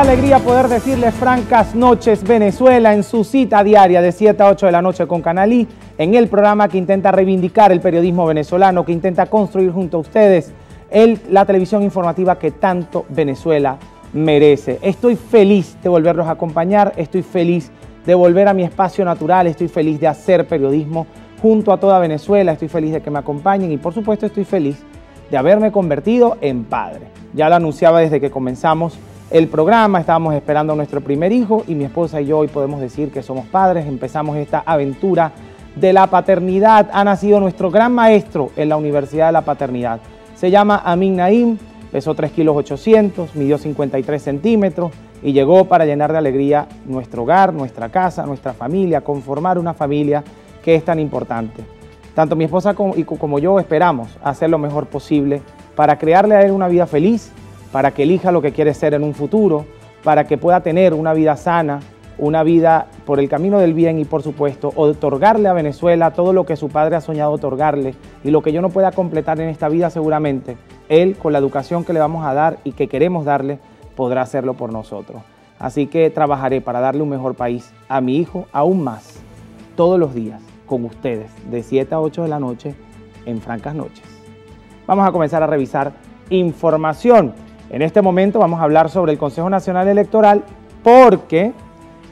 alegría poder decirles francas noches Venezuela en su cita diaria de 7 a 8 de la noche con Canal I, en el programa que intenta reivindicar el periodismo venezolano, que intenta construir junto a ustedes la televisión informativa que tanto Venezuela merece. Estoy feliz de volverlos a acompañar, estoy feliz de volver a mi espacio natural, estoy feliz de hacer periodismo junto a toda Venezuela, estoy feliz de que me acompañen y por supuesto estoy feliz de haberme convertido en padre. Ya lo anunciaba desde que comenzamos el programa, estábamos esperando a nuestro primer hijo y mi esposa y yo hoy podemos decir que somos padres. Empezamos esta aventura de la paternidad. Ha nacido nuestro gran maestro en la Universidad de la Paternidad. Se llama Amin Naim, pesó 3,8 kilos, midió 53 centímetros y llegó para llenar de alegría nuestro hogar, nuestra casa, nuestra familia, conformar una familia que es tan importante. Tanto mi esposa como yo esperamos hacer lo mejor posible para crearle a él una vida feliz, para que elija lo que quiere ser en un futuro, para que pueda tener una vida sana, una vida por el camino del bien y por supuesto otorgarle a Venezuela todo lo que su padre ha soñado otorgarle y lo que yo no pueda completar en esta vida seguramente, él con la educación que le vamos a dar y que queremos darle, podrá hacerlo por nosotros. Así que trabajaré para darle un mejor país a mi hijo aún más, todos los días, con ustedes, de 7 a 8 de la noche en Francas Noches. Vamos a comenzar a revisar información. En este momento vamos a hablar sobre el Consejo Nacional Electoral porque,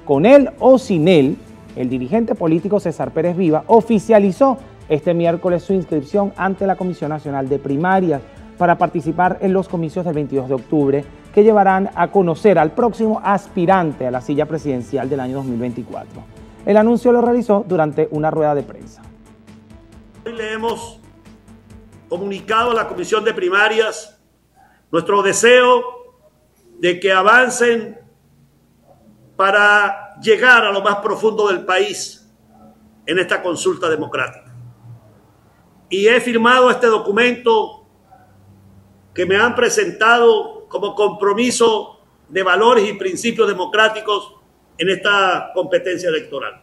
con él o sin él, el dirigente político César Pérez Viva oficializó este miércoles su inscripción ante la Comisión Nacional de Primarias para participar en los comicios del 22 de octubre que llevarán a conocer al próximo aspirante a la silla presidencial del año 2024. El anuncio lo realizó durante una rueda de prensa. Hoy le hemos comunicado a la Comisión de Primarias nuestro deseo de que avancen para llegar a lo más profundo del país en esta consulta democrática. Y he firmado este documento que me han presentado como compromiso de valores y principios democráticos en esta competencia electoral.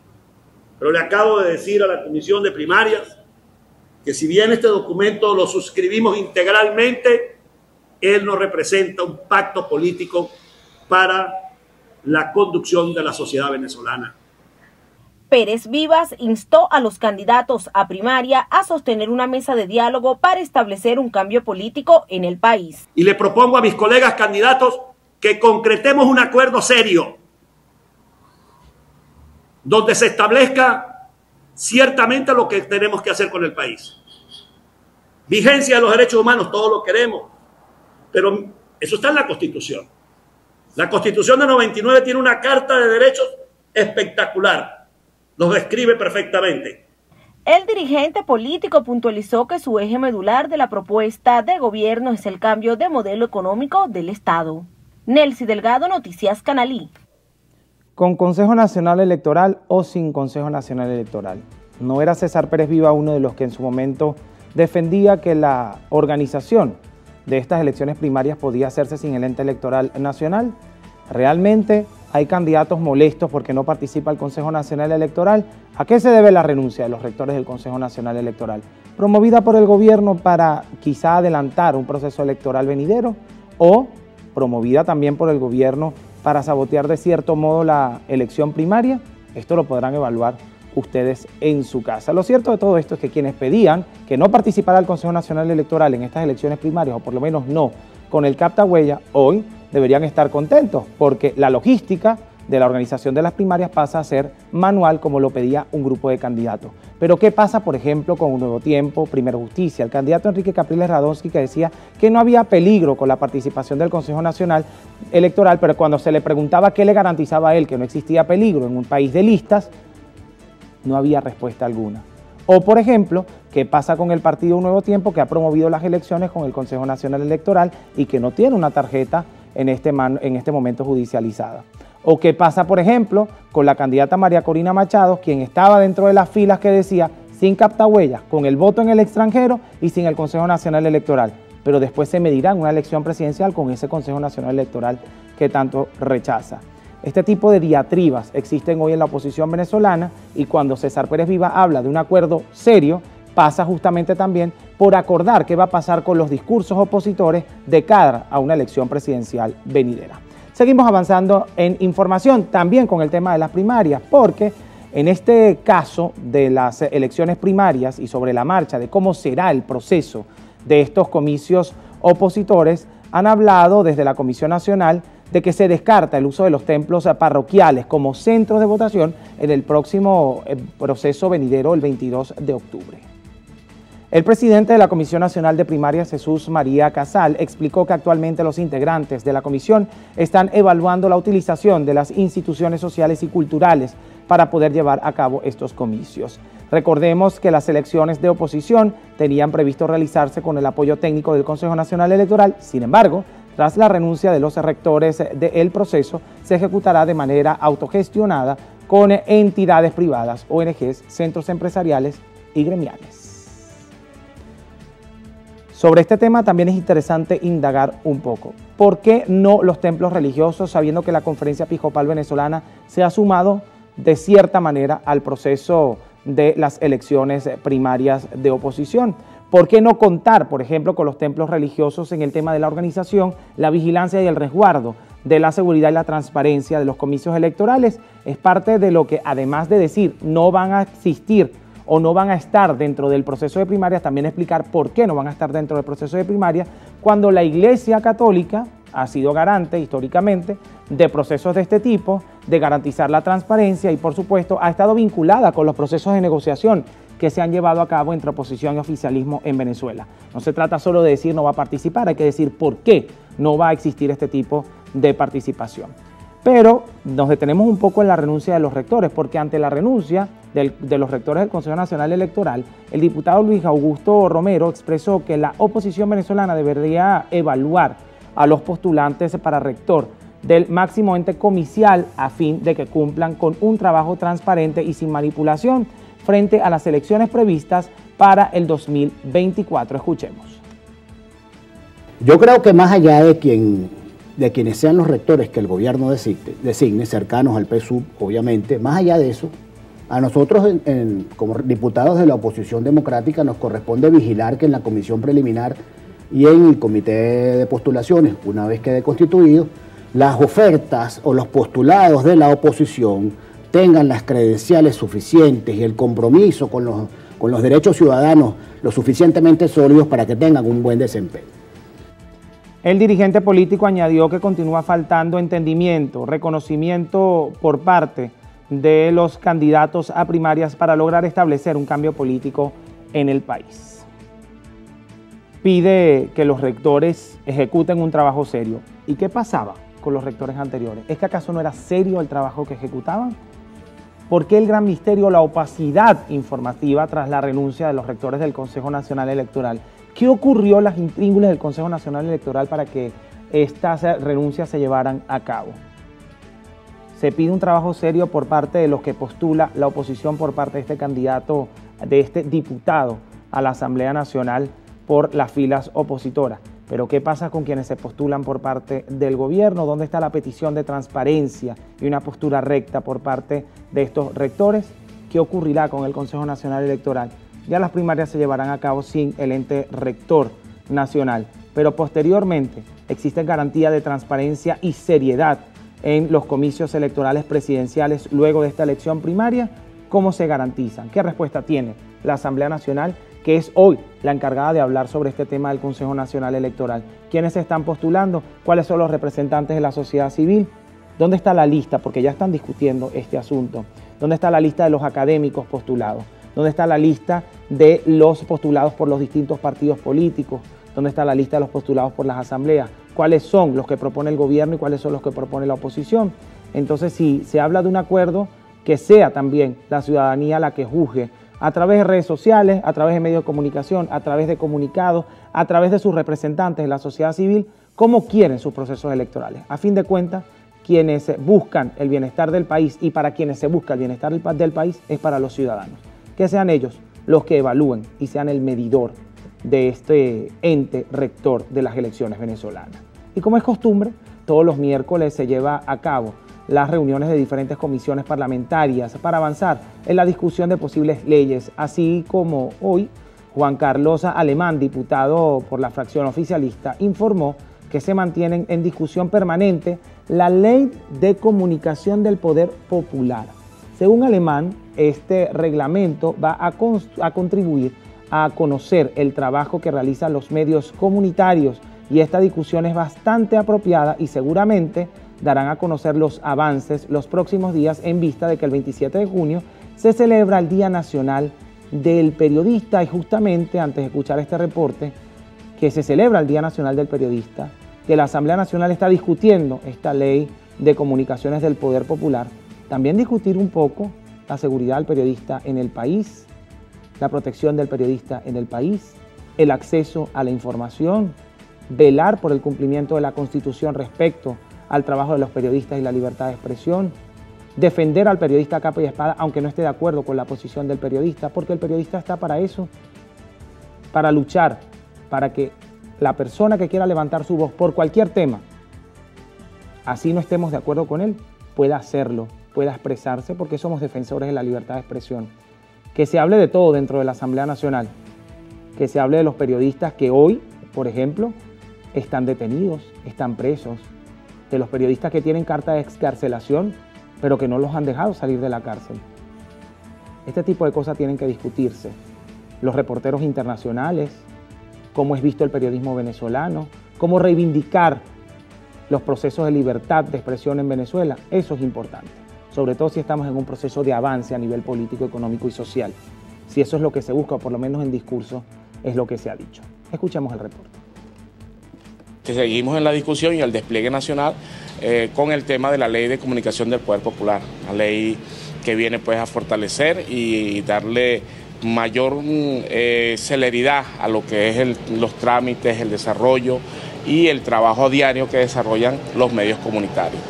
Pero le acabo de decir a la Comisión de Primarias que si bien este documento lo suscribimos integralmente, él no representa un pacto político para la conducción de la sociedad venezolana. Pérez Vivas instó a los candidatos a primaria a sostener una mesa de diálogo para establecer un cambio político en el país. Y le propongo a mis colegas candidatos que concretemos un acuerdo serio, donde se establezca ciertamente lo que tenemos que hacer con el país. Vigencia de los derechos humanos, todos lo queremos. Pero eso está en la Constitución. La Constitución de 99 tiene una carta de derechos espectacular. Los describe perfectamente. El dirigente político puntualizó que su eje medular de la propuesta de gobierno es el cambio de modelo económico del Estado. Nelcy Delgado, Noticias Canal I. Con Consejo Nacional Electoral o sin Consejo Nacional Electoral. No era César Pérez Viva uno de los que en su momento defendía que la organización de estas elecciones primarias podía hacerse sin el ente electoral nacional. Realmente hay candidatos molestos porque no participa el Consejo Nacional Electoral. ¿A qué se debe la renuncia de los rectores del Consejo Nacional Electoral? ¿Promovida por el gobierno para quizá adelantar un proceso electoral venidero o promovida también por el gobierno para sabotear de cierto modo la elección primaria? Esto lo podrán evaluar ustedes en su casa. Lo cierto de todo esto es que quienes pedían que no participara el Consejo Nacional Electoral en estas elecciones primarias, o por lo menos no con el captahuella, hoy deberían estar contentos porque la logística de la organización de las primarias pasa a ser manual como lo pedía un grupo de candidatos. Pero ¿qué pasa, por ejemplo, con Un Nuevo Tiempo, Primero Justicia? El candidato Enrique Capriles Radonsky, que decía que no había peligro con la participación del Consejo Nacional Electoral, pero cuando se le preguntaba qué le garantizaba a él que no existía peligro en un país de listas, no había respuesta alguna. O, por ejemplo, ¿qué pasa con el partido Un Nuevo Tiempo que ha promovido las elecciones con el Consejo Nacional Electoral y que no tiene una tarjeta en este momento judicializada? O qué pasa, por ejemplo, con la candidata María Corina Machado, quien estaba dentro de las filas que decía sin captahuellas, con el voto en el extranjero y sin el Consejo Nacional Electoral. Pero después se medirá en una elección presidencial con ese Consejo Nacional Electoral que tanto rechaza. Este tipo de diatribas existen hoy en la oposición venezolana y cuando César Pérez Viva habla de un acuerdo serio, pasa justamente también por acordar qué va a pasar con los discursos opositores de cara a una elección presidencial venidera. Seguimos avanzando en información, también con el tema de las primarias, porque en este caso de las elecciones primarias y sobre la marcha de cómo será el proceso de estos comicios opositores, han hablado desde la Comisión Nacional de que se descarta el uso de los templos parroquiales como centros de votación en el próximo proceso venidero el 22 de octubre. El presidente de la Comisión Nacional de Primarias, Jesús María Casal, explicó que actualmente los integrantes de la comisión están evaluando la utilización de las instituciones sociales y culturales para poder llevar a cabo estos comicios. Recordemos que las elecciones de oposición tenían previsto realizarse con el apoyo técnico del Consejo Nacional Electoral. Sin embargo, tras la renuncia de los rectores del proceso, se ejecutará de manera autogestionada con entidades privadas, ONGs, centros empresariales y gremiales. Sobre este tema también es interesante indagar un poco. ¿Por qué no los templos religiosos, sabiendo que la Conferencia Episcopal Venezolana se ha sumado de cierta manera al proceso de las elecciones primarias de oposición? ¿Por qué no contar, por ejemplo, con los templos religiosos en el tema de la organización, la vigilancia y el resguardo de la seguridad y la transparencia de los comicios electorales? Es parte de lo que, además de decir no van a existir o no van a estar dentro del proceso de primarias, también explicar por qué no van a estar dentro del proceso de primaria, cuando la Iglesia Católica ha sido garante históricamente de procesos de este tipo, de garantizar la transparencia y, por supuesto, ha estado vinculada con los procesos de negociación que se han llevado a cabo entre oposición y oficialismo en Venezuela. No se trata solo de decir no va a participar, hay que decir por qué no va a existir este tipo de participación. Pero nos detenemos un poco en la renuncia de los rectores, porque ante la renuncia de los rectores del Consejo Nacional Electoral, el diputado Luis Augusto Romero expresó que la oposición venezolana debería evaluar a los postulantes para rector del máximo ente comicial a fin de que cumplan con un trabajo transparente y sin manipulación frente a las elecciones previstas para el 2024. Escuchemos. Yo creo que más allá de quienes sean los rectores que el gobierno designe, cercanos al PSUV, obviamente, más allá de eso, a nosotros como diputados de la oposición democrática nos corresponde vigilar que en la comisión preliminar y en el comité de postulaciones, una vez quede constituido, las ofertas o los postulados de la oposición tengan las credenciales suficientes y el compromiso con los derechos ciudadanos lo suficientemente sólidos para que tengan un buen desempeño. El dirigente político añadió que continúa faltando entendimiento, reconocimiento por parte de los candidatos a primarias para lograr establecer un cambio político en el país. Pide que los rectores ejecuten un trabajo serio. ¿Y qué pasaba con los rectores anteriores? ¿Es que acaso no era serio el trabajo que ejecutaban? ¿Por qué el gran misterio, la opacidad informativa tras la renuncia de los rectores del Consejo Nacional Electoral? ¿Qué ocurrió en las intríngulas del Consejo Nacional Electoral para que estas renuncias se llevaran a cabo? Se pide un trabajo serio por parte de los que postula la oposición, por parte de este candidato, de este diputado a la Asamblea Nacional por las filas opositoras. Pero ¿qué pasa con quienes se postulan por parte del gobierno? ¿Dónde está la petición de transparencia y una postura recta por parte de estos rectores? ¿Qué ocurrirá con el Consejo Nacional Electoral? Ya las primarias se llevarán a cabo sin el ente rector nacional, pero posteriormente existe garantía de transparencia y seriedad en los comicios electorales presidenciales luego de esta elección primaria. ¿Cómo se garantizan? ¿Qué respuesta tiene la Asamblea Nacional, que es hoy la encargada de hablar sobre este tema del Consejo Nacional Electoral? ¿Quiénes se están postulando? ¿Cuáles son los representantes de la sociedad civil? ¿Dónde está la lista? Porque ya están discutiendo este asunto. ¿Dónde está la lista de los académicos postulados? ¿Dónde está la lista de los postulados por los distintos partidos políticos? ¿Dónde está la lista de los postulados por las asambleas? ¿Cuáles son los que propone el gobierno y cuáles son los que propone la oposición? Entonces, si se habla de un acuerdo, que sea también la ciudadanía la que juzgue a través de redes sociales, a través de medios de comunicación, a través de comunicados, a través de sus representantes de la sociedad civil, cómo quieren sus procesos electorales. A fin de cuentas, quienes buscan el bienestar del país y para quienes se busca el bienestar del país es para los ciudadanos. Que sean ellos los que evalúen y sean el medidor de este ente rector de las elecciones venezolanas. Y como es costumbre, todos los miércoles se lleva a cabo las reuniones de diferentes comisiones parlamentarias para avanzar en la discusión de posibles leyes, así como hoy Juan Carlos Alemán, diputado por la fracción oficialista, informó que se mantienen en discusión permanente la Ley de Comunicación del Poder Popular. Según Alemán, este reglamento va a contribuir a conocer el trabajo que realizan los medios comunitarios, y esta discusión es bastante apropiada y seguramente darán a conocer los avances los próximos días, en vista de que el 27 de junio se celebra el Día Nacional del Periodista, y justamente antes de escuchar este reporte, que se celebra el Día Nacional del Periodista, que la Asamblea Nacional está discutiendo esta ley de comunicaciones del poder popular, también discutir un poco la seguridad del periodista en el país, la protección del periodista en el país, el acceso a la información, velar por el cumplimiento de la Constitución respecto al trabajo de los periodistas y la libertad de expresión, defender al periodista a capa y espada, aunque no esté de acuerdo con la posición del periodista, porque el periodista está para eso, para luchar, para que la persona que quiera levantar su voz por cualquier tema, así no estemos de acuerdo con él, pueda hacerlo, pueda expresarse, porque somos defensores de la libertad de expresión. Que se hable de todo dentro de la Asamblea Nacional, que se hable de los periodistas que hoy, por ejemplo, están detenidos, están presos, de los periodistas que tienen carta de excarcelación, pero que no los han dejado salir de la cárcel. Este tipo de cosas tienen que discutirse. Los reporteros internacionales, cómo es visto el periodismo venezolano, cómo reivindicar los procesos de libertad de expresión en Venezuela, eso es importante. Sobre todo si estamos en un proceso de avance a nivel político, económico y social. Si eso es lo que se busca, o por lo menos en discurso, es lo que se ha dicho. Escuchemos el reporte. Seguimos en la discusión y el despliegue nacional con el tema de la Ley de Comunicación del Poder Popular, la ley que viene pues a fortalecer y darle mayor celeridad a lo que es los trámites, el desarrollo y el trabajo diario que desarrollan los medios comunitarios.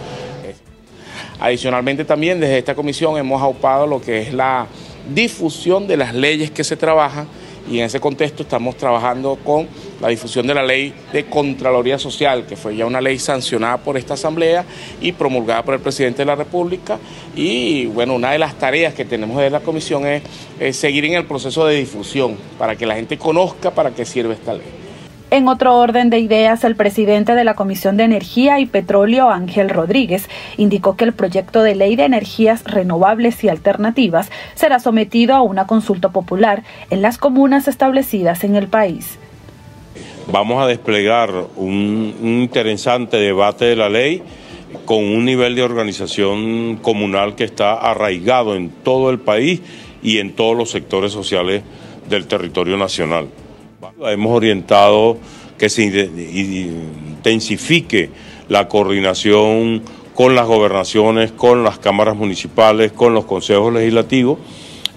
Adicionalmente también desde esta comisión hemos aupado lo que es la difusión de las leyes que se trabajan, y en ese contexto estamos trabajando con la difusión de la ley de Contraloría Social, que fue ya una ley sancionada por esta Asamblea y promulgada por el Presidente de la República. Y bueno, una de las tareas que tenemos de la comisión es seguir en el proceso de difusión para que la gente conozca para qué sirve esta ley. En otro orden de ideas, el presidente de la Comisión de Energía y Petróleo, Ángel Rodríguez, indicó que el proyecto de ley de energías renovables y alternativas será sometido a una consulta popular en las comunas establecidas en el país. Vamos a desplegar un interesante debate de la ley con un nivel de organización comunal que está arraigado en todo el país y en todos los sectores sociales del territorio nacional. Hemos orientado que se intensifique la coordinación con las gobernaciones, con las cámaras municipales, con los consejos legislativos,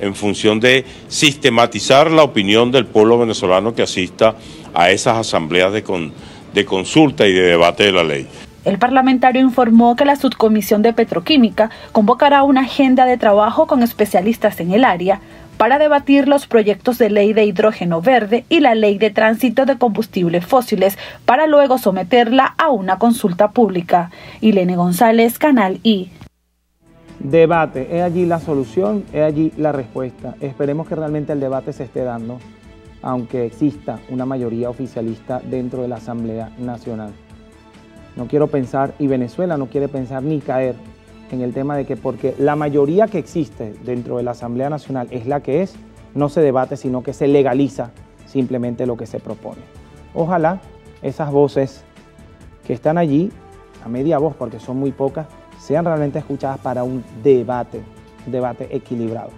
en función de sistematizar la opinión del pueblo venezolano que asista a esas asambleas de consulta y de debate de la ley. El parlamentario informó que la subcomisión de Petroquímica convocará una agenda de trabajo con especialistas en el área para debatir los proyectos de ley de hidrógeno verde y la ley de tránsito de combustibles fósiles para luego someterla a una consulta pública. Ilene González, Canal I. Debate, es allí la solución, es allí la respuesta. Esperemos que realmente el debate se esté dando, aunque exista una mayoría oficialista dentro de la Asamblea Nacional. No quiero pensar, y Venezuela no quiere pensar ni caer en el tema de que porque la mayoría que existe dentro de la Asamblea Nacional es la que es, no se debate, sino que se legaliza simplemente lo que se propone. Ojalá esas voces que están allí, a media voz porque son muy pocas, sean realmente escuchadas para un debate equilibrado.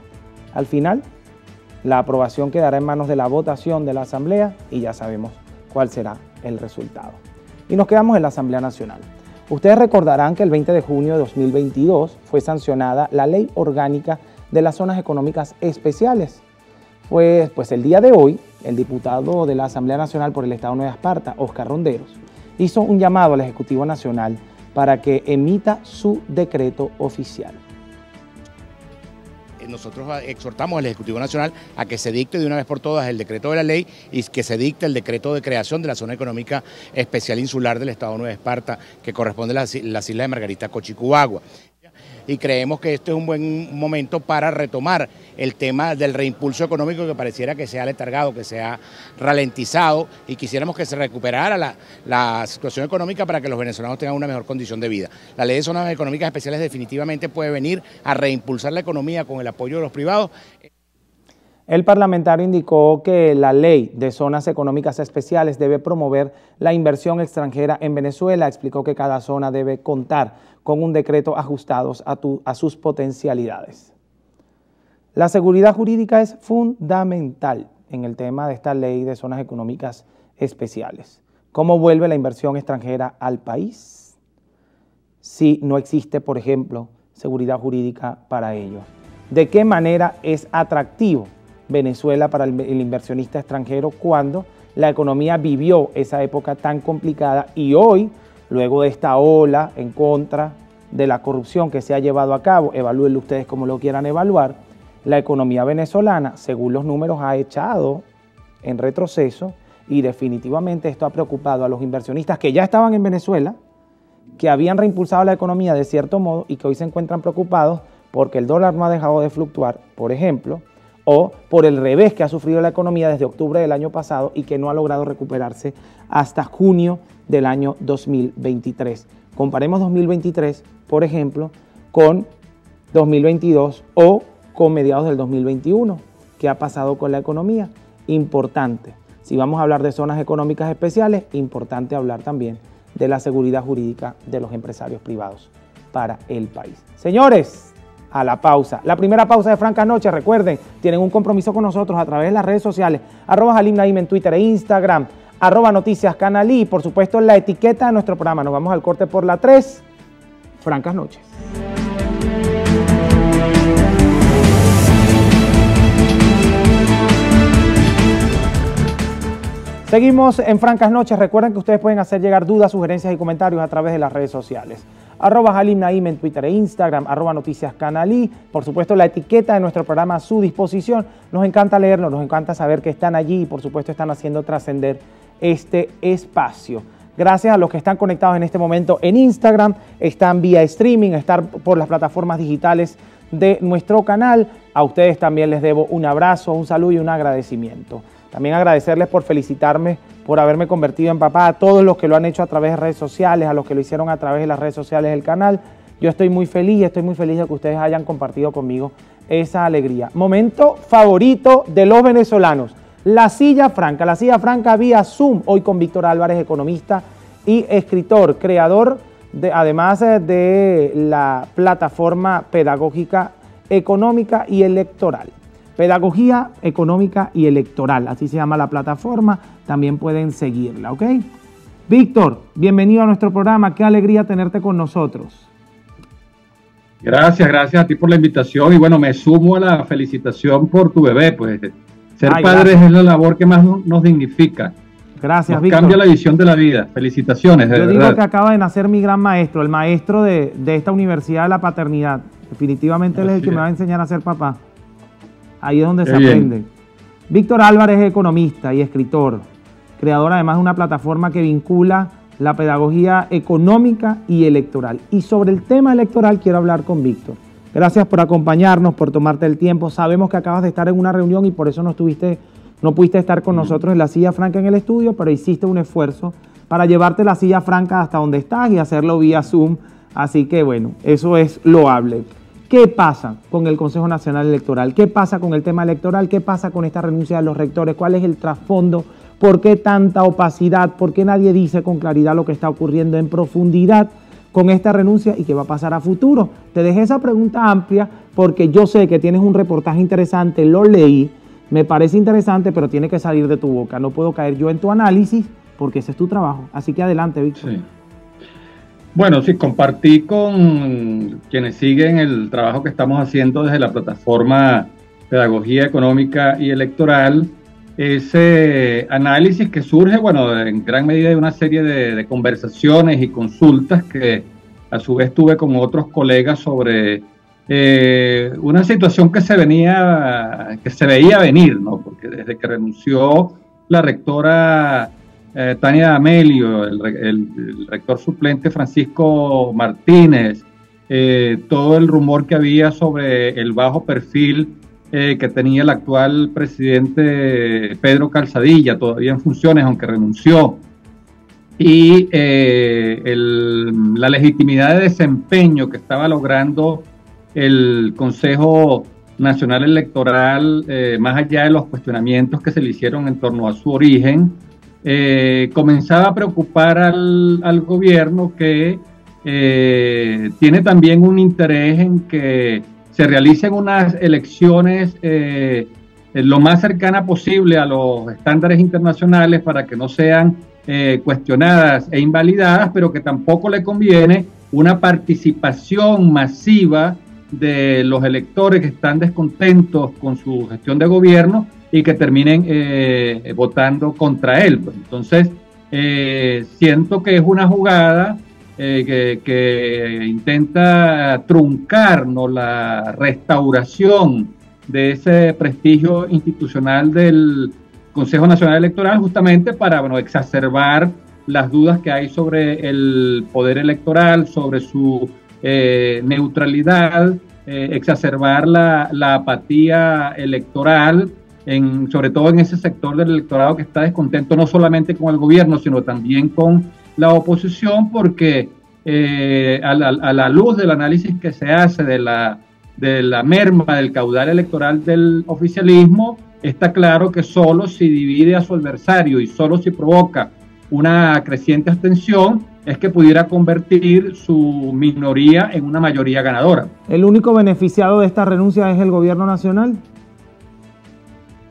Al final, la aprobación quedará en manos de la votación de la Asamblea y ya sabemos cuál será el resultado. Y nos quedamos en la Asamblea Nacional. Ustedes recordarán que el 20 de junio de 2022 fue sancionada la Ley Orgánica de las Zonas Económicas Especiales. Pues el día de hoy, el diputado de la Asamblea Nacional por el Estado Nueva Esparta, Oscar Ronderos, hizo un llamado al Ejecutivo Nacional para que emita su decreto oficial. Nosotros exhortamos al Ejecutivo Nacional a que se dicte de una vez por todas el decreto de la ley y que se dicte el decreto de creación de la Zona Económica Especial Insular del Estado Nueva Esparta, que corresponde a las islas de Margarita, Cochi y Cubagua. y creemos que este es un buen momento para retomar el tema del reimpulso económico que pareciera que se ha letargado, que se ha ralentizado, y quisiéramos que se recuperara la situación económica para que los venezolanos tengan una mejor condición de vida. La ley de zonas económicas especiales definitivamente puede venir a reimpulsar la economía con el apoyo de los privados. El parlamentario indicó que la ley de zonas económicas especiales debe promover la inversión extranjera en Venezuela. Explicó que cada zona debe contar con un decreto ajustados a sus potencialidades. La seguridad jurídica es fundamental en el tema de esta ley de zonas económicas especiales. ¿Cómo vuelve la inversión extranjera al país si no existe, por ejemplo, seguridad jurídica para ello? ¿De qué manera es atractivo Venezuela para el inversionista extranjero cuando la economía vivió esa época tan complicada y hoy, luego de esta ola en contra de la corrupción que se ha llevado a cabo, evalúenlo ustedes como lo quieran evaluar, la economía venezolana, según los números, ha echado en retroceso y definitivamente esto ha preocupado a los inversionistas que ya estaban en Venezuela, que habían reimpulsado la economía de cierto modo y que hoy se encuentran preocupados porque el dólar no ha dejado de fluctuar, por ejemplo, o por el revés que ha sufrido la economía desde octubre del año pasado y que no ha logrado recuperarse hasta junio del año 2023. Comparemos 2023, por ejemplo, con 2022 o con mediados del 2021. ¿Qué ha pasado con la economía? Importante. Si vamos a hablar de zonas económicas especiales, importante hablar también de la seguridad jurídica de los empresarios privados para el país. Señores, a la pausa. La primera pausa de Francas Noches, recuerden, tienen un compromiso con nosotros a través de las redes sociales, @JalimNaim en Twitter e Instagram, @Noticias Canalí, por supuesto la etiqueta de nuestro programa. Nos vamos al corte por la 3, Francas Noches. Seguimos en Francas Noches. Recuerden que ustedes pueden hacer llegar dudas, sugerencias y comentarios a través de las redes sociales. @JalimNaim en Twitter e Instagram, @Noticias Canalí. Por supuesto, la etiqueta de nuestro programa a su disposición. Nos encanta leerlo, nos encanta saber que están allí y por supuesto están haciendo trascender este espacio. Gracias a los que están conectados en este momento en Instagram, están vía streaming, están por las plataformas digitales de nuestro canal. A ustedes también les debo un abrazo, un saludo y un agradecimiento. También agradecerles por felicitarme, por haberme convertido en papá, a todos los que lo han hecho a través de redes sociales, a los que lo hicieron a través de las redes sociales del canal. Yo estoy muy feliz de que ustedes hayan compartido conmigo esa alegría. Momento favorito de los venezolanos, la silla franca vía Zoom, hoy con Víctor Álvarez, economista y escritor, creador, además de la plataforma pedagógica económica y electoral. Pedagogía Económica y Electoral, así se llama la plataforma, también pueden seguirla, ¿ok? Víctor, bienvenido a nuestro programa, qué alegría tenerte con nosotros. Gracias a ti por la invitación y bueno, me sumo a la felicitación por tu bebé, pues ser padres es la labor que más nos dignifica. Gracias, Víctor. Cambia la visión de la vida, felicitaciones, de verdad. Yo digo que acaba de nacer mi gran maestro, el maestro de esta universidad de la paternidad, definitivamente él es el que me va a enseñar a ser papá. Ahí es donde se aprende. Víctor Álvarez es economista y escritor, creador además de una plataforma que vincula la pedagogía económica y electoral. Y sobre el tema electoral quiero hablar con Víctor. Gracias por acompañarnos, por tomarte el tiempo. Sabemos que acabas de estar en una reunión y por eso no pudiste estar con nosotros en la silla franca en el estudio, pero hiciste un esfuerzo para llevarte la silla franca hasta donde estás y hacerlo vía Zoom. Así que bueno, eso es loable. ¿Qué pasa con el Consejo Nacional Electoral? ¿Qué pasa con el tema electoral? ¿Qué pasa con esta renuncia de los rectores? ¿Cuál es el trasfondo? ¿Por qué tanta opacidad? ¿Por qué nadie dice con claridad lo que está ocurriendo en profundidad con esta renuncia y qué va a pasar a futuro? Te dejé esa pregunta amplia porque yo sé que tienes un reportaje interesante, lo leí, me parece interesante, pero tiene que salir de tu boca. No puedo caer yo en tu análisis porque ese es tu trabajo. Así que adelante, Víctor. Sí. Bueno, sí, compartí con quienes siguen el trabajo que estamos haciendo desde la plataforma Pedagogía Económica y Electoral, ese análisis que surge, bueno, en gran medida de una serie de conversaciones y consultas que a su vez tuve con otros colegas sobre una situación que se veía venir, ¿no? Porque desde que renunció la rectora Tania D'Amelio, el rector suplente Francisco Martínez, todo el rumor que había sobre el bajo perfil que tenía el actual presidente Pedro Calzadilla, todavía en funciones, aunque renunció, y la legitimidad de desempeño que estaba logrando el Consejo Nacional Electoral, más allá de los cuestionamientos que se le hicieron en torno a su origen, comenzaba a preocupar al gobierno, que tiene también un interés en que se realicen unas elecciones lo más cercana posible a los estándares internacionales para que no sean cuestionadas e invalidadas, pero que tampoco le conviene una participación masiva de los electores que están descontentos con su gestión de gobierno y que terminen votando contra él. Entonces, siento que es una jugada que intenta truncar, ¿no?, la restauración de ese prestigio institucional del Consejo Nacional Electoral, justamente para, bueno, exacerbar las dudas que hay sobre el poder electoral, sobre su neutralidad, exacerbar la apatía electoral, sobre todo en ese sector del electorado que está descontento no solamente con el gobierno, sino también con la oposición, porque a la luz del análisis que se hace de la merma del caudal electoral del oficialismo, está claro que solo si divide a su adversario y solo si provoca una creciente abstención es que pudiera convertir su minoría en una mayoría ganadora. ¿El único beneficiado de esta renuncia es el gobierno nacional?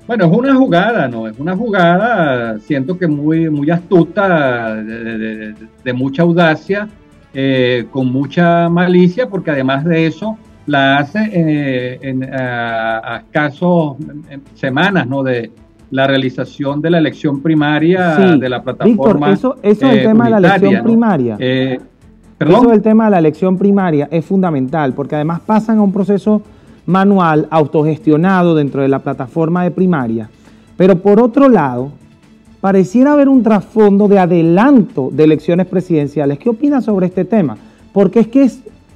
Bueno, es una jugada, ¿no? Es una jugada, siento que muy astuta, de mucha audacia, con mucha malicia, porque además de eso la hace a escasos semanas, ¿no?, de la realización de la elección primaria, sí, de la plataforma. Víctor, eso del tema de la elección primaria. ¿Perdón? Eso del tema de la elección primaria es fundamental, porque además pasan a un proceso manual, autogestionado dentro de la plataforma de primaria. Pero por otro lado, pareciera haber un trasfondo de adelanto de elecciones presidenciales. ¿Qué opinas sobre este tema? Porque es que,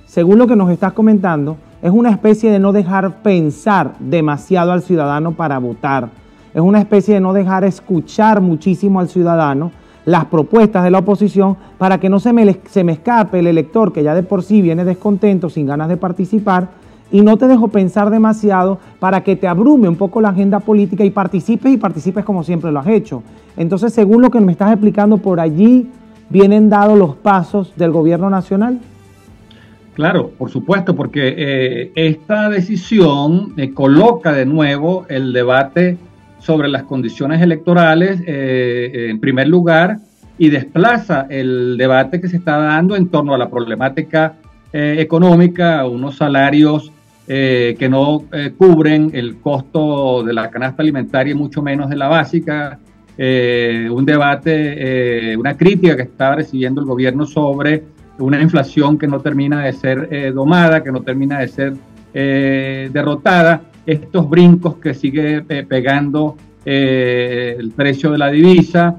según lo que nos estás comentando, es una especie de no dejar pensar demasiado al ciudadano para votar. Es una especie de no dejar escuchar muchísimo al ciudadano las propuestas de la oposición para que no se me escape el elector, que ya de por sí viene descontento, sin ganas de participar, y no te dejo pensar demasiado para que te abrume un poco la agenda política y participes como siempre lo has hecho. Entonces, según lo que me estás explicando, por allí vienen dados los pasos del gobierno nacional. Claro, por supuesto, porque esta decisión coloca de nuevo el debate sobre las condiciones electorales en primer lugar y desplaza el debate que se está dando en torno a la problemática económica, unos salarios que no cubren el costo de la canasta alimentaria y mucho menos de la básica, un debate, una crítica que está recibiendo el gobierno sobre una inflación que no termina de ser domada, que no termina de ser derrotada, estos brincos que sigue pegando el precio de la divisa,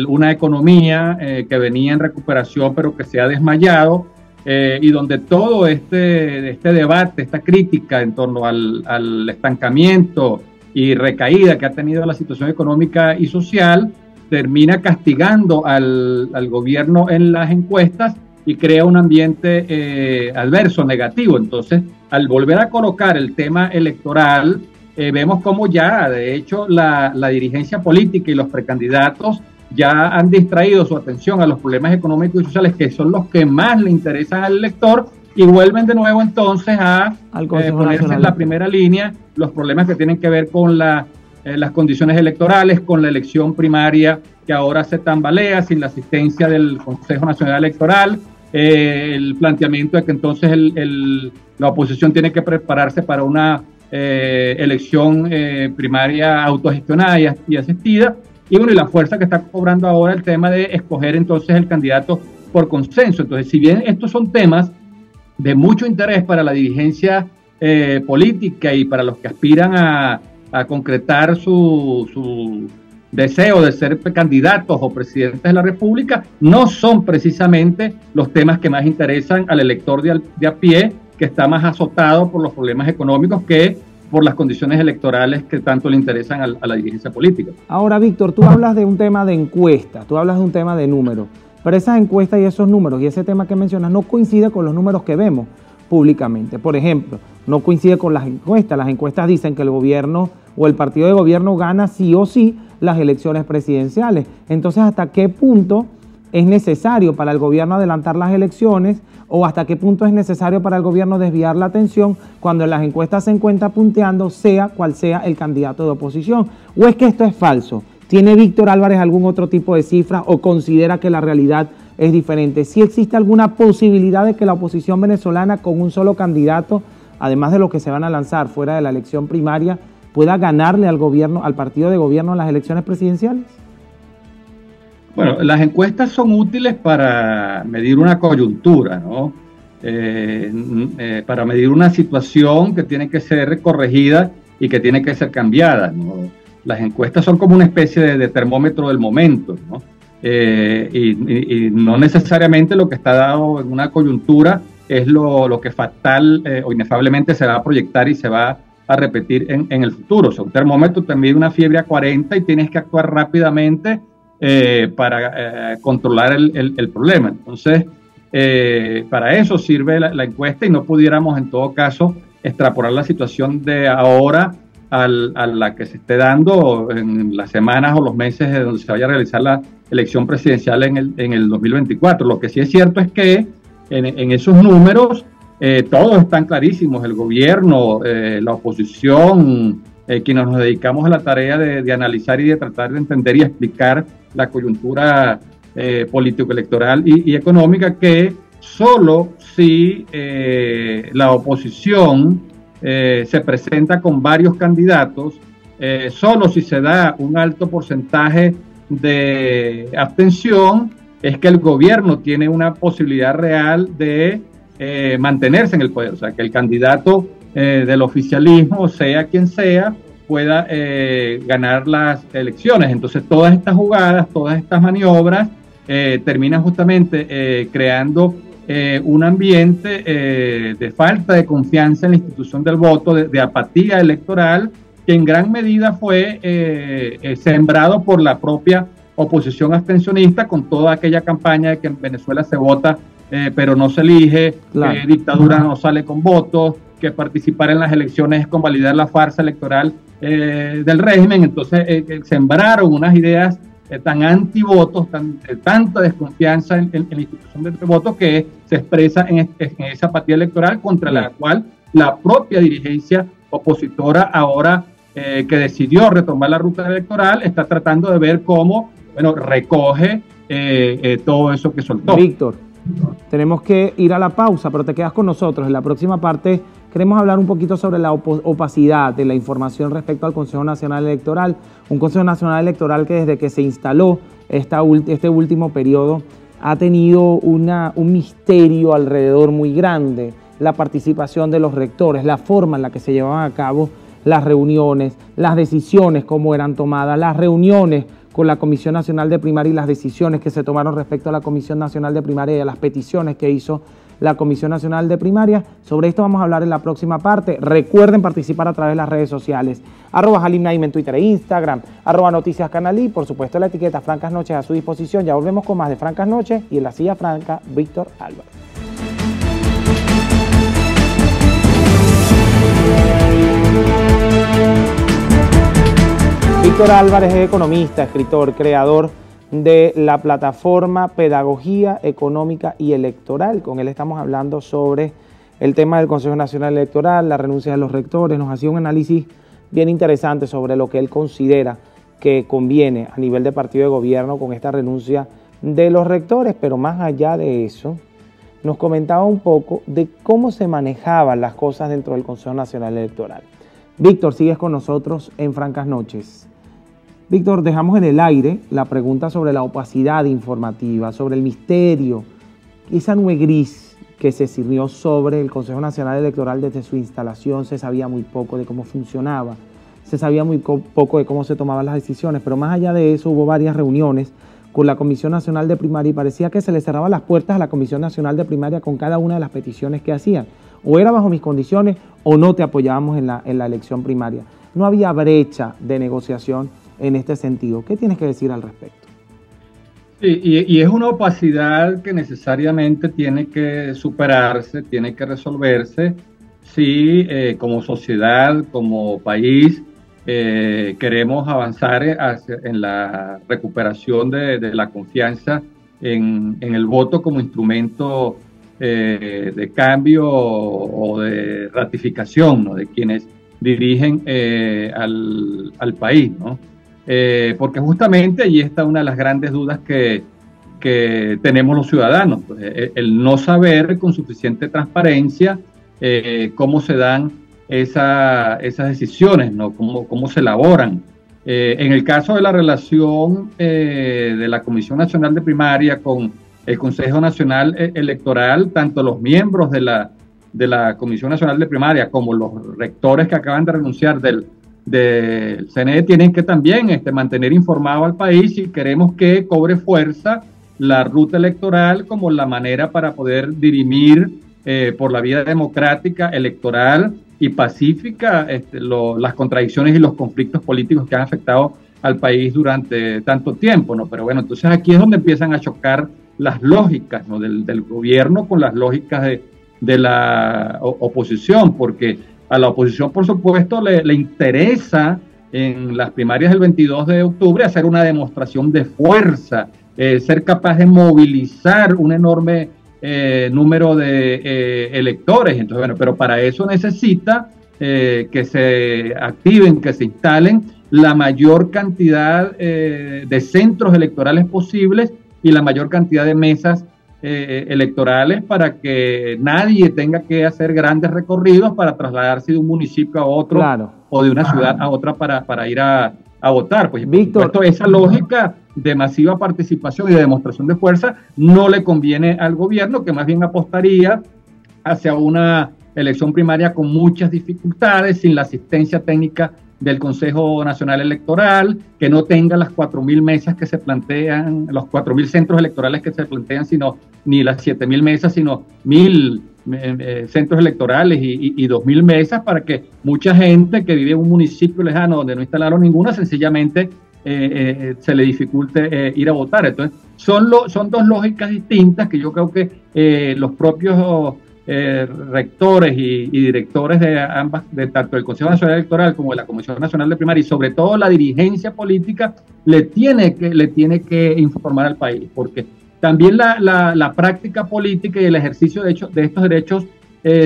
una economía que venía en recuperación pero que se ha desmayado, y donde todo este debate, esta crítica en torno al estancamiento y recaída que ha tenido la situación económica y social, termina castigando al gobierno en las encuestas y crea un ambiente adverso, negativo. Entonces, al volver a colocar el tema electoral, vemos cómo ya, de hecho, la dirigencia política y los precandidatos ya han distraído su atención a los problemas económicos y sociales, que son los que más le interesan al elector, y vuelven de nuevo entonces a ponerse en la primera línea los problemas que tienen que ver con las condiciones electorales, con la elección primaria que ahora se tambalea sin la asistencia del Consejo Nacional Electoral, el planteamiento de que entonces la oposición tiene que prepararse para una elección primaria autogestionada y asistida, y bueno, y la fuerza que está cobrando ahora el tema de escoger entonces el candidato por consenso. Entonces, si bien estos son temas de mucho interés para la dirigencia política y para los que aspiran a concretar su deseo de ser candidatos o presidentes de la República no son precisamente los temas que más interesan al elector de a pie, que está más azotado por los problemas económicos que por las condiciones electorales que tanto le interesan a la dirigencia política. Ahora, Víctor, tú hablas de un tema de encuestas, tú hablas de un tema de números, pero esas encuestas y esos números y ese tema que mencionas no coincide con los números que vemos públicamente. Por ejemplo, no coincide con las encuestas dicen que el gobierno o el partido de gobierno gana sí o sí las elecciones presidenciales. Entonces, ¿hasta qué punto es necesario para el gobierno adelantar las elecciones o hasta qué punto es necesario para el gobierno desviar la atención cuando en las encuestas se encuentra punteando sea cual sea el candidato de oposición? ¿O es que esto es falso? ¿Tiene Víctor Álvarez algún otro tipo de cifras o considera que la realidad es diferente? ¿Sí existe alguna posibilidad de que la oposición venezolana con un solo candidato, además de los que se van a lanzar fuera de la elección primaria, pueda ganarle al gobierno, al partido de gobierno en las elecciones presidenciales? Bueno, las encuestas son útiles para medir una coyuntura, ¿no? Para medir una situación que tiene que ser corregida y que tiene que ser cambiada, ¿no? Las encuestas son como una especie de termómetro del momento, ¿no? Y no necesariamente lo que está dado en una coyuntura es lo que fatal o inefablemente se va a proyectar y se va a repetir en el futuro. O sea, un termómetro te mide una fiebre a 40 y tienes que actuar rápidamente para controlar el problema. Entonces, para eso sirve la encuesta y no pudiéramos en todo caso extrapolar la situación de ahora a la que se esté dando en las semanas o los meses de donde se vaya a realizar la elección presidencial en el 2024. Lo que sí es cierto es que en esos números todos están clarísimos, el gobierno, la oposición, quienes nos dedicamos a la tarea de analizar y de tratar de entender y explicar la coyuntura político-electoral y económica, que solo si la oposición se presenta con varios candidatos, solo si se da un alto porcentaje de abstención, es que el gobierno tiene una posibilidad real de mantenerse en el poder. O sea, que el candidato del oficialismo, sea quien sea, pueda ganar las elecciones. Entonces, todas estas jugadas, todas estas maniobras terminan justamente creando un ambiente de falta de confianza en la institución del voto, de apatía electoral, que en gran medida fue sembrado por la propia oposición abstencionista, con toda aquella campaña de que en Venezuela se vota pero no se elige, claro, que dictadura no sale con votos, que participar en las elecciones es convalidar la farsa electoral del régimen. Entonces sembraron unas ideas tan antivotos, tanta desconfianza en la institución del voto, que se expresa en esa apatía electoral contra la cual la propia dirigencia opositora, ahora que decidió retomar la ruta electoral, está tratando de ver cómo, bueno, recoge todo eso que soltó. Víctor, tenemos que ir a la pausa, pero te quedas con nosotros. En la próxima parte queremos hablar un poquito sobre la opacidad de la información respecto al Consejo Nacional Electoral. Un Consejo Nacional Electoral que desde que se instaló este último periodo ha tenido un misterio alrededor muy grande. La participación de los rectores, la forma en la que se llevaban a cabo las reuniones, las decisiones, cómo eran tomadas, las reuniones con la Comisión Nacional de Primaria y las decisiones que se tomaron respecto a la Comisión Nacional de Primaria y a las peticiones que hizo la Comisión Nacional de Primaria. Sobre esto vamos a hablar en la próxima parte. Recuerden participar a través de las redes sociales, @Halim Naim en Twitter e Instagram, @Noticias Canalí, por supuesto la etiqueta Francas Noches a su disposición. Ya volvemos con más de Francas Noches y en la silla franca, Víctor Álvarez. Víctor Álvarez es economista, escritor, creador de la plataforma Pedagogía Económica y Electoral. Con él estamos hablando sobre el tema del Consejo Nacional Electoral, la renuncia de los rectores. Nos hacía un análisis bien interesante sobre lo que él considera que conviene a nivel de partido de gobierno con esta renuncia de los rectores, pero más allá de eso, nos comentaba un poco de cómo se manejaban las cosas dentro del Consejo Nacional Electoral. Víctor, sigues con nosotros en Francas Noches. Víctor, dejamos en el aire la pregunta sobre la opacidad informativa, sobre el misterio, esa nube gris que se sirvió sobre el Consejo Nacional Electoral desde su instalación. Se sabía muy poco de cómo funcionaba. se sabía muy poco de cómo se tomaban las decisiones, pero más allá de eso hubo varias reuniones con la Comisión Nacional de Primaria y parecía que se le cerraban las puertas a la Comisión Nacional de Primaria con cada una de las peticiones que hacían. O era bajo mis condiciones o no te apoyábamos en la elección primaria. No había brecha de negociación en este sentido. ¿Qué tienes que decir al respecto? Sí, y es una opacidad que necesariamente tiene que superarse, tiene que resolverse si como sociedad, como país, queremos avanzar en la recuperación de la confianza en el voto como instrumento de cambio o de ratificación, ¿no?, de quienes dirigen al país, ¿no? Porque justamente allí está una de las grandes dudas que tenemos los ciudadanos, pues, el no saber con suficiente transparencia cómo se dan esas decisiones, ¿no? Cómo se elaboran. En el caso de la relación de la Comisión Nacional de Primaria con el Consejo Nacional Electoral, tanto los miembros de la Comisión Nacional de Primaria como los rectores que acaban de renunciar del CNE tienen que también mantener informado al país si queremos que cobre fuerza la ruta electoral como la manera para poder dirimir por la vía democrática, electoral y pacífica las contradicciones y los conflictos políticos que han afectado al país durante tanto tiempo, ¿no? Pero bueno, entonces aquí es donde empiezan a chocar las lógicas, ¿no?, del gobierno con las lógicas de la oposición, porque a la oposición, por supuesto, le interesa en las primarias del 22 de octubre hacer una demostración de fuerza, ser capaz de movilizar un enorme número de electores. Entonces, bueno, pero para eso necesita que se activen, que se instalen la mayor cantidad de centros electorales posibles y la mayor cantidad de mesas electorales para que nadie tenga que hacer grandes recorridos para trasladarse de un municipio a otro, claro, o de una ciudad a otra para ir a votar. Pues, Víctor, esa lógica de masiva participación y de demostración de fuerza no le conviene al gobierno, que más bien apostaría hacia una elección primaria con muchas dificultades, sin la asistencia técnica del Consejo Nacional Electoral, que no tenga las 4.000 mesas que se plantean, los 4.000 centros electorales que se plantean, sino ni las 7.000 mesas, sino 1.000 centros electorales y 2.000 mesas para que mucha gente que vive en un municipio lejano donde no instalaron ninguna, sencillamente se le dificulte ir a votar. Entonces, son dos lógicas distintas que yo creo que los propios rectores y directores de ambas, de tanto del Consejo Nacional Electoral como de la Comisión Nacional de Primaria y sobre todo la dirigencia política le tiene que informar al país, porque también la práctica política y el ejercicio de estos derechos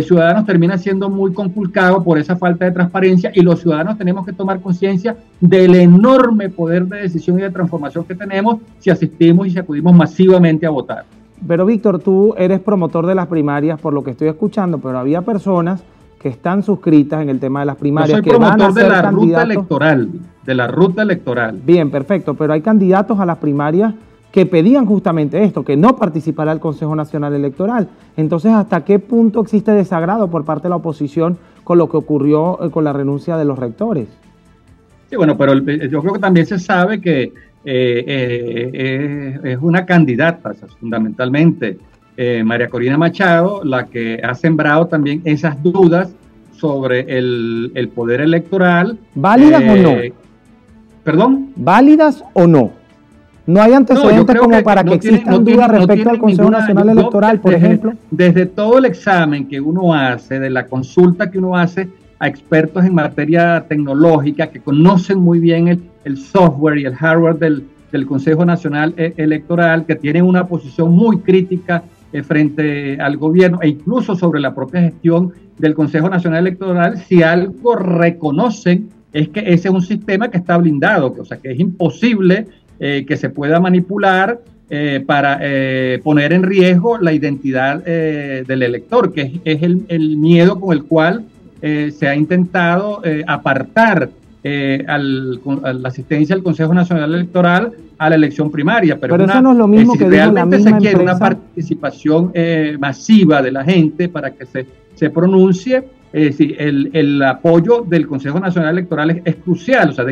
ciudadanos termina siendo muy conculcado por esa falta de transparencia, y los ciudadanos tenemos que tomar conciencia del enorme poder de decisión y de transformación que tenemos si asistimos y si acudimos masivamente a votar. Pero Víctor, tú eres promotor de las primarias, por lo que estoy escuchando, pero había personas que están suscritas en el tema de las primarias. Yo soy que van a ser de la ruta electoral. Bien, perfecto, pero hay candidatos a las primarias que pedían justamente esto, que no participara el Consejo Nacional Electoral. Entonces, ¿hasta qué punto existe desagrado por parte de la oposición con lo que ocurrió con la renuncia de los rectores? Sí, bueno, pero yo creo que también se sabe que es una candidata, o sea, fundamentalmente María Corina Machado, la que ha sembrado también esas dudas sobre el poder electoral. ¿Válidas o no? ¿Perdón? ¿Válidas o no? No hay antecedentes como para que existan dudas respecto al Consejo Nacional Electoral, por ejemplo. Desde todo el examen que uno hace, de la consulta que uno hace a expertos en materia tecnológica que conocen muy bien el software y el hardware del Consejo Nacional Electoral, que tienen una posición muy crítica frente al gobierno e incluso sobre la propia gestión del Consejo Nacional Electoral, si algo reconocen es que ese es un sistema que está blindado, o sea, que es imposible que se pueda manipular para poner en riesgo la identidad del elector, que es el miedo con el cual se ha intentado apartar a la asistencia del Consejo Nacional Electoral a la elección primaria. Pero eso no es lo mismo que dijo la misma se quiere una participación masiva de la gente para que se pronuncie, sí, el apoyo del Consejo Nacional Electoral es crucial. O sea,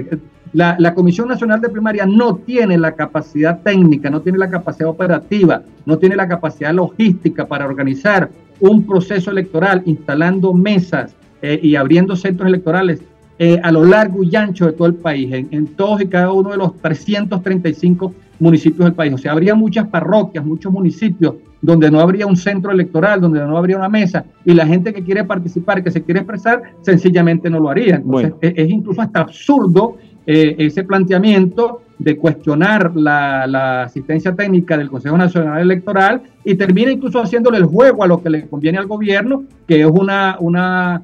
la Comisión Nacional de Primaria no tiene la capacidad técnica, no tiene la capacidad operativa, no tiene la capacidad logística para organizar un proceso electoral, instalando mesas y abriendo centros electorales a lo largo y ancho de todo el país, en todos y cada uno de los 335 municipios del país. O sea, habría muchas parroquias, muchos municipios donde no habría un centro electoral, donde no habría una mesa, y la gente que quiere participar, que se quiere expresar, sencillamente no lo haría. Entonces, es incluso hasta absurdo ese planteamiento de cuestionar la asistencia técnica del Consejo Nacional Electoral, y termina incluso haciéndole el juego a lo que le conviene al gobierno, que es una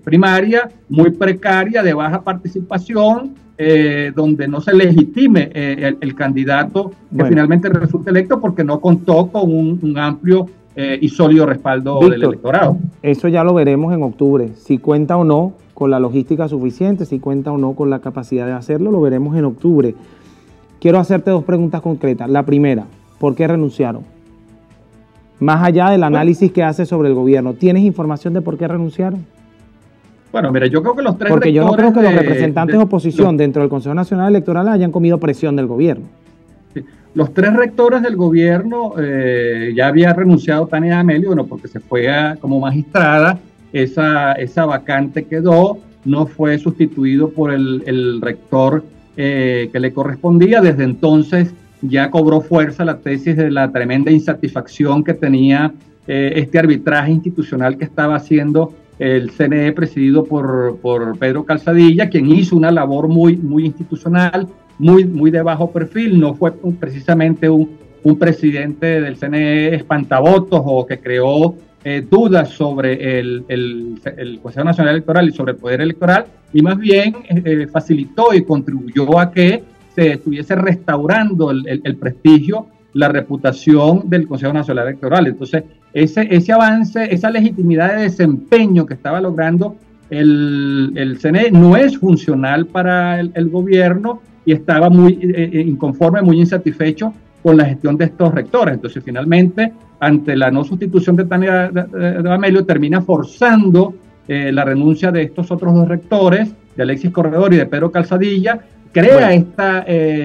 primaria muy precaria, de baja participación, donde no se legitime el candidato que finalmente resulte electo, porque no contó con un amplio y sólido respaldo del electorado. Eso ya lo veremos en octubre, si cuenta o no con la logística suficiente, si cuenta o no con la capacidad de hacerlo, lo veremos en octubre. Quiero hacerte dos preguntas concretas. La primera, ¿por qué renunciaron? Más allá del análisis que hace sobre el gobierno, ¿tienes información de por qué renunciaron? Bueno, mira, yo creo que los tres Porque yo no creo que los representantes de oposición dentro del Consejo Nacional Electoral hayan comido presión del gobierno. Los tres rectores del gobierno, ya había renunciado Tania Amelio, bueno, porque se fue como magistrada, esa vacante quedó, no fue sustituido por el rector que le correspondía. Desde entonces ya cobró fuerza la tesis de la tremenda insatisfacción que tenía este arbitraje institucional que estaba haciendo el CNE, presidido por Pedro Calzadilla, quien hizo una labor muy institucional, muy de bajo perfil. No fue precisamente un presidente del CNE espantavotos o que creó dudas sobre el Consejo Nacional Electoral y sobre el poder electoral, y más bien facilitó y contribuyó a que se estuviese restaurando el prestigio, la reputación del Consejo Nacional Electoral. Entonces, ese avance, esa legitimidad de desempeño que estaba logrando el CNE no es funcional para el gobierno, y estaba muy inconforme, muy insatisfecho con la gestión de estos rectores. Entonces, finalmente, ante la no sustitución de Tania de Amelio, termina forzando la renuncia de estos otros dos rectores, de Alexis Corredor y de Pedro Calzadilla, crea esta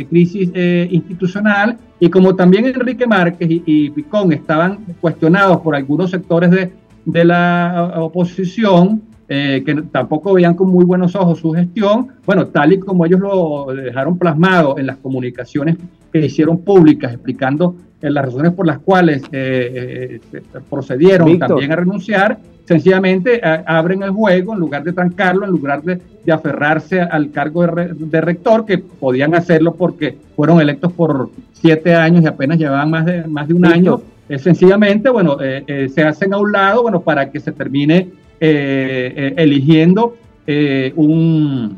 crisis institucional, y como también Enrique Márquez y Picón estaban cuestionados por algunos sectores de la oposición, que tampoco veían con muy buenos ojos su gestión, bueno, tal y como ellos lo dejaron plasmado en las comunicaciones que hicieron públicas, explicando las razones por las cuales procedieron también a renunciar, sencillamente abren el juego en lugar de trancarlo, en lugar de aferrarse al cargo de rector, que podían hacerlo porque fueron electos por 7 años y apenas llevaban más de un año. Sencillamente, bueno, se hacen a un lado, bueno, para que se termine eligiendo un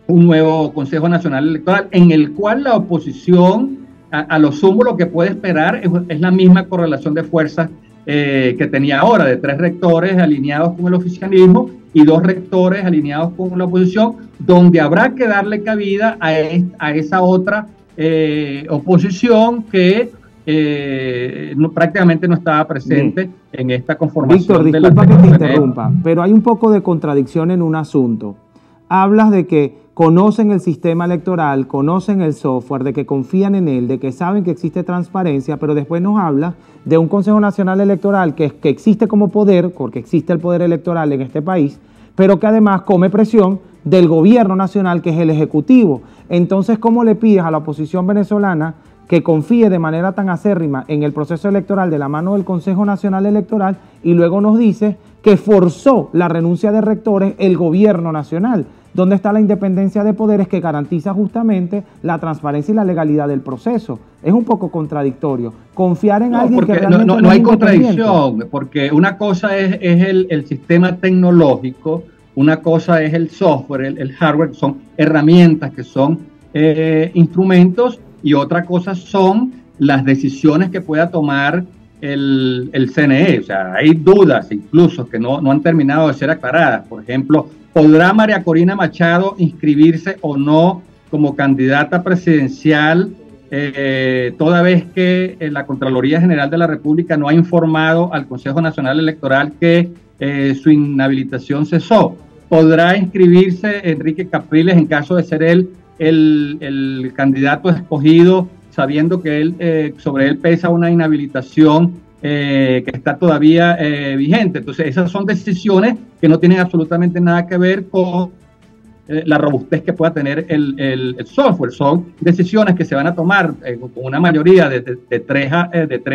nuevo Consejo Nacional Electoral, en el cual la oposición, a lo sumo, lo que puede esperar es la misma correlación de fuerzas que tenía ahora, de 3 rectores alineados con el oficialismo y 2 rectores alineados con la oposición, donde habrá que darle cabida a esa otra oposición que prácticamente no estaba presente en esta conformación. Víctor, disculpa que te interrumpa, pero hay un poco de contradicción en un asunto. Hablas de que conocen el sistema electoral, conocen el software, de que confían en él, de que saben que existe transparencia, pero después nos hablas de un Consejo Nacional Electoral que existe como poder, porque existe el poder electoral en este país, pero que además come presión del gobierno nacional, que es el ejecutivo. Entonces, ¿cómo le pides a la oposición venezolana que confíe de manera tan acérrima en el proceso electoral de la mano del Consejo Nacional Electoral, y luego nos dice que forzó la renuncia de rectores el gobierno nacional? ¿Dónde está la independencia de poderes que garantiza justamente la transparencia y la legalidad del proceso? Es un poco contradictorio. Confiar en alguien que realmente no hay contradicción, porque una cosa es el sistema tecnológico, una cosa es el software, el hardware, son herramientas, que son instrumentos, y otra cosa son las decisiones que pueda tomar el CNE. O sea, hay dudas incluso que no han terminado de ser aclaradas. Por ejemplo, ¿podrá María Corina Machado inscribirse o no como candidata presidencial, toda vez que la Contraloría General de la República no ha informado al Consejo Nacional Electoral que su inhabilitación cesó. Podrá inscribirse Enrique Capriles en caso de ser él el candidato escogido, sabiendo que sobre él pesa una inhabilitación que está todavía vigente. Entonces, esas son decisiones que no tienen absolutamente nada que ver con la robustez que pueda tener el software. Son decisiones que se van a tomar con una mayoría de 3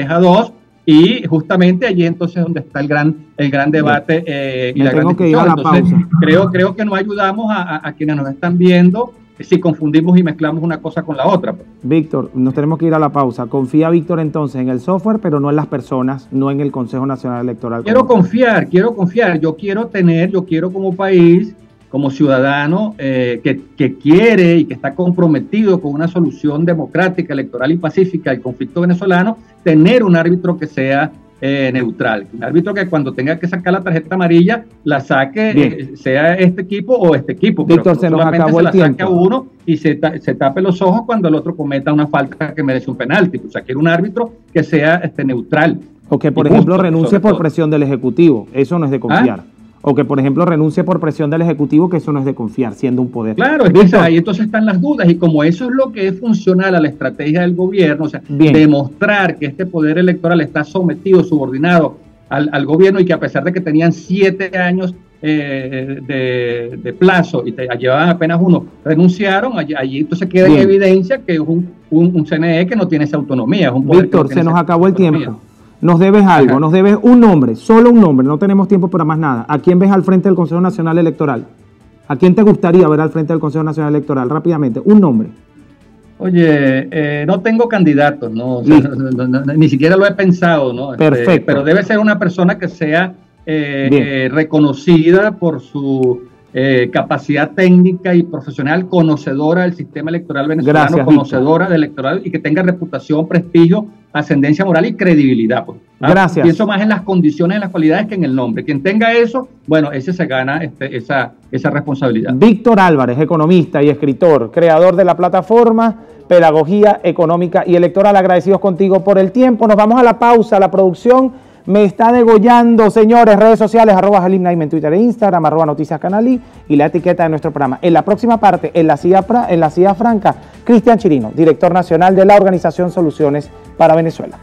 a 2, y justamente allí entonces donde está el gran debate y la gran discusión. Entonces, creo que no ayudamos a quienes nos están viendo si confundimos y mezclamos una cosa con la otra. Víctor, nos tenemos que ir a la pausa. Confía, Víctor, entonces en el software, pero no en las personas, no en el Consejo Nacional Electoral. Quiero confiar. Yo quiero como país, como ciudadano que quiere y que está comprometido con una solución democrática, electoral y pacífica del conflicto venezolano, tener un árbitro que sea neutral. Un árbitro que cuando tenga que sacar la tarjeta amarilla, la saque, sea este equipo o este equipo. Víctor, se nos acabó el tiempo. Saque a uno y se tape los ojos cuando el otro cometa una falta que merece un penalti. O sea, quiere un árbitro que sea neutral. O que, por ejemplo, renuncie por presión del Ejecutivo. Eso no es de confiar. O que, por ejemplo, renuncie por presión del Ejecutivo, que eso no es de confiar, siendo un poder. Claro, ahí entonces están las dudas, y como eso es lo que es funcional a la estrategia del gobierno, o sea, demostrar que este poder electoral está sometido, subordinado al gobierno, y que a pesar de que tenían 7 años de plazo y llevaban apenas uno, renunciaron, allí entonces queda en evidencia que es un CNE que no tiene esa autonomía. Es un poder. Víctor, se nos acabó el tiempo. Nos debes algo, nos debes un nombre, solo un nombre, no tenemos tiempo para más nada. ¿A quién ves al frente del Consejo Nacional Electoral? ¿A quién te gustaría ver al frente del Consejo Nacional Electoral? Rápidamente, un nombre. Oye, no tengo candidatos, ¿no? O sea, ni siquiera lo he pensado, ¿no? Perfecto. Pero debe ser una persona que sea reconocida por su capacidad técnica y profesional, conocedora del sistema electoral venezolano. Gracias, conocedora del electoral, y que tenga reputación, prestigio, ascendencia moral y credibilidad. Pues. Gracias. Pienso más en las condiciones, en las cualidades, que en el nombre. Quien tenga eso, bueno, ese se gana esa responsabilidad. Víctor Álvarez, economista y escritor, creador de la plataforma Pedagogía Económica y Electoral. Agradecidos contigo por el tiempo. Nos vamos a la pausa. La producción me está degollando, señores. Redes sociales, @JalimNaim en Twitter e Instagram, @Noticias Canalí, y la etiqueta de nuestro programa. En la próxima parte, en la Silla Franca, Cristian Chirino, director nacional de la organización Soluciones para Venezuela.